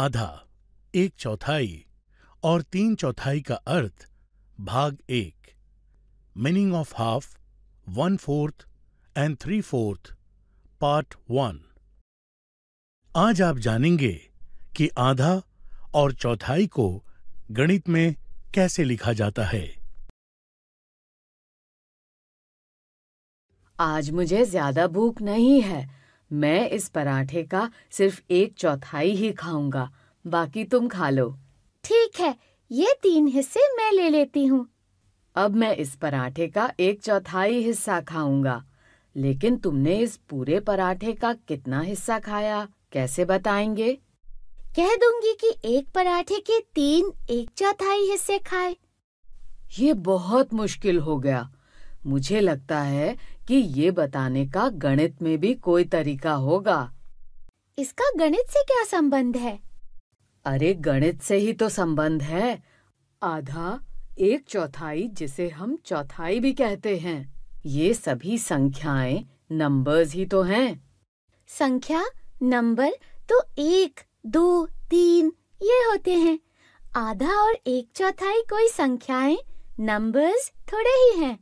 आधा, एक चौथाई और तीन चौथाई का अर्थ भाग एक। Meaning of half, 1/4 and 3/4 part 1। आज आप जानेंगे कि आधा और चौथाई को गणित में कैसे लिखा जाता है। आज मुझे ज्यादा भूख नहीं है। मैं इस पराठे का सिर्फ एक चौथाई ही खाऊंगा, बाकी तुम खा लो। ठीक है, ये 3 हिस्से मैं ले लेती हूँ। अब मैं इस पराठे का एक चौथाई हिस्सा खाऊंगा, लेकिन तुमने इस पूरे पराठे का कितना हिस्सा खाया, कैसे बताएंगे? कह दूंगी कि एक पराठे के 3 एक चौथाई हिस्से खाए। ये बहुत मुश्किल हो गया। मुझे लगता है कि ये बताने का गणित में भी कोई तरीका होगा। इसका गणित से क्या संबंध है? अरे गणित से ही तो संबंध है। आधा, एक चौथाई जिसे हम चौथाई भी कहते हैं, ये सभी संख्याएं नंबर्स ही तो हैं। संख्या, नंबर तो 1, 2, 3 ये होते हैं। आधा और एक चौथाई कोई संख्याएं, नंबर्स थोड़े ही हैं।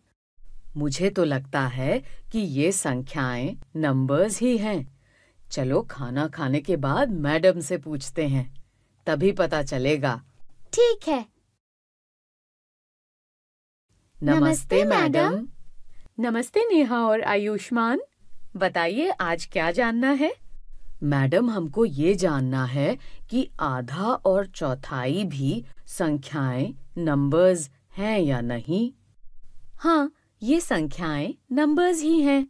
मुझे तो लगता है कि ये संख्याएं नंबर्स ही हैं। चलो खाना खाने के बाद मैडम से पूछते हैं, तभी पता चलेगा। ठीक है। नमस्ते मैडम। नमस्ते नेहा और आयुष्मान। बताइए आज क्या जानना है? मैडम, हमको ये जानना है कि आधा और चौथाई भी संख्याएं नंबर्स हैं या नहीं। हाँ, ये संख्याएं नंबर्स ही हैं।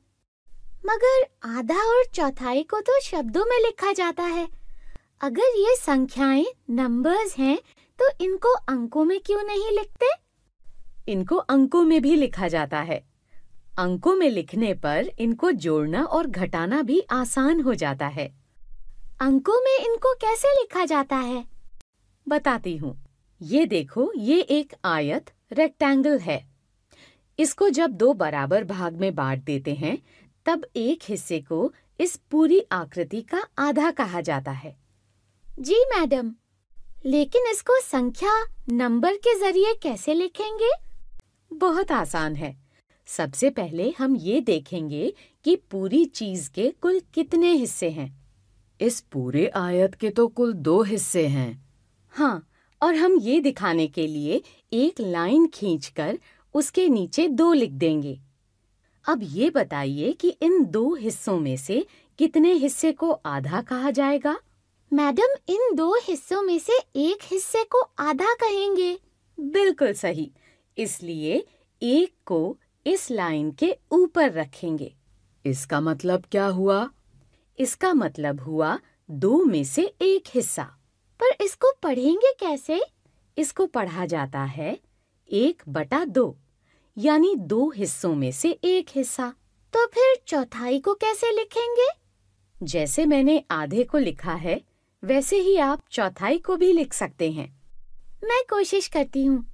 मगर आधा और चौथाई को तो शब्दों में लिखा जाता है। अगर ये संख्याएं नंबर्स हैं तो इनको अंकों में क्यों नहीं लिखते? इनको अंकों में भी लिखा जाता है। अंकों में लिखने पर इनको जोड़ना और घटाना भी आसान हो जाता है। अंकों में इनको कैसे लिखा जाता है? बताती हूँ। ये देखो, ये एक आयत रेक्टेंगल है। इसको जब 2 बराबर भाग में बांट देते हैं, तब एक हिस्से को इस पूरी आकृति का आधा कहा जाता है। जी मैडम, लेकिन इसको संख्या, नंबर के जरिए कैसे लिखेंगे? बहुत आसान है। सबसे पहले हम ये देखेंगे कि पूरी चीज के कुल कितने हिस्से हैं। इस पूरे आयत के तो कुल 2 हिस्से हैं। हाँ, और हम ये दिखाने के लिए एक लाइन खींचकर उसके नीचे 2 लिख देंगे। अब ये बताइए कि इन 2 हिस्सों में से कितने हिस्से को आधा कहा जाएगा? मैडम, इन 2 हिस्सों में से एक हिस्से को आधा कहेंगे। बिल्कुल सही। इसलिए एक को इस लाइन के ऊपर रखेंगे। इसका मतलब क्या हुआ? इसका मतलब हुआ 2 में से एक हिस्सा। पर इसको पढ़ेंगे कैसे? इसको पढ़ा जाता है 1/2, यानी 2 हिस्सों में से एक हिस्सा। तो फिर चौथाई को कैसे लिखेंगे? जैसे मैंने आधे को लिखा है, वैसे ही आप चौथाई को भी लिख सकते हैं। मैं कोशिश करती हूँ।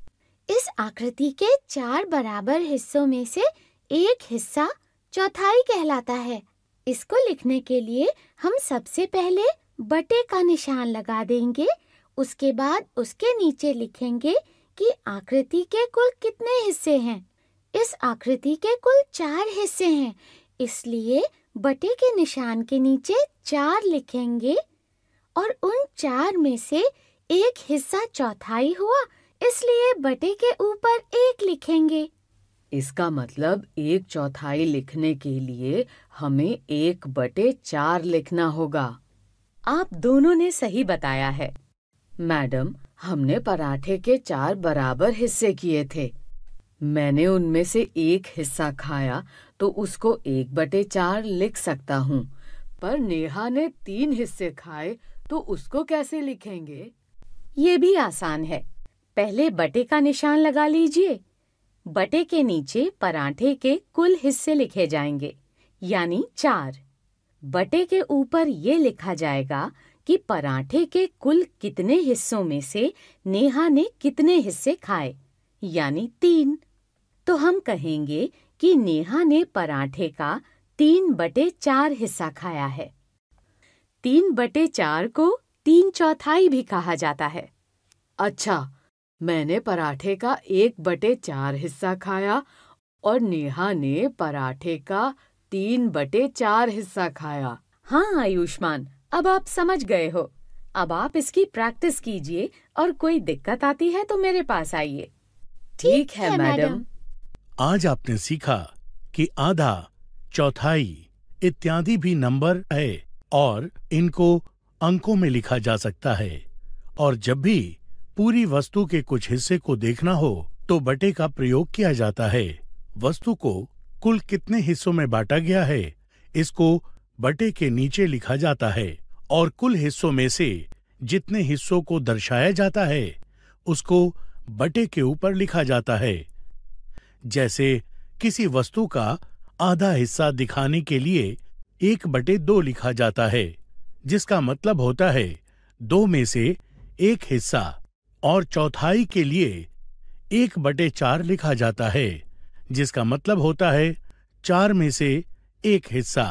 इस आकृति के 4 बराबर हिस्सों में से एक हिस्सा चौथाई कहलाता है। इसको लिखने के लिए हम सबसे पहले बटे का निशान लगा देंगे। उसके बाद उसके नीचे लिखेंगे कि आकृति के कुल कितने हिस्से हैं। इस आकृति के कुल 4 हिस्से हैं, इसलिए बटे के निशान के नीचे 4 लिखेंगे और उन 4 में से एक हिस्सा चौथाई हुआ, इसलिए बटे के ऊपर 1 लिखेंगे। इसका मतलब एक चौथाई लिखने के लिए हमें 1/4 लिखना होगा। आप दोनों ने सही बताया है। मैडम, हमने पराठे के 4 बराबर हिस्से किए थे। मैंने उनमें से एक हिस्सा खाया तो उसको 1/4 लिख सकता हूँ, पर नेहा ने 3 हिस्से खाए तो उसको कैसे लिखेंगे? ये भी आसान है। पहले बटे का निशान लगा लीजिए। बटे के नीचे पराठे के कुल हिस्से लिखे जाएंगे, यानी 4। बटे के ऊपर ये लिखा जाएगा कि पराठे के कुल कितने हिस्सों में से नेहा ने कितने हिस्से खाए, यानी 3। तो हम कहेंगे कि नेहा ने पराठे का 3/4 हिस्सा खाया है। 3/4 को 3/4 भी कहा जाता है। अच्छा, मैंने पराठे का 1/4 हिस्सा खाया और नेहा ने पराठे का 3/4 हिस्सा खाया। हाँ आयुष्मान, अब आप समझ गए हो। अब आप इसकी प्रैक्टिस कीजिए और कोई दिक्कत आती है तो मेरे पास आइए। ठीक है मैडम। आज आपने सीखा कि आधा, चौथाई इत्यादि भी नंबर है और इनको अंकों में लिखा जा सकता है। और जब भी पूरी वस्तु के कुछ हिस्से को देखना हो तो बटे का प्रयोग किया जाता है। वस्तु को कुल कितने हिस्सों में बांटा गया है, इसको बटे के नीचे लिखा जाता है और कुल हिस्सों में से जितने हिस्सों को दर्शाया जाता है उसको बटे के ऊपर लिखा जाता है। जैसे किसी वस्तु का आधा हिस्सा दिखाने के लिए 1/2 लिखा जाता है, जिसका मतलब होता है 2 में से 1 हिस्सा, और चौथाई के लिए 1/4 लिखा जाता है, जिसका मतलब होता है 4 में से 1 हिस्सा।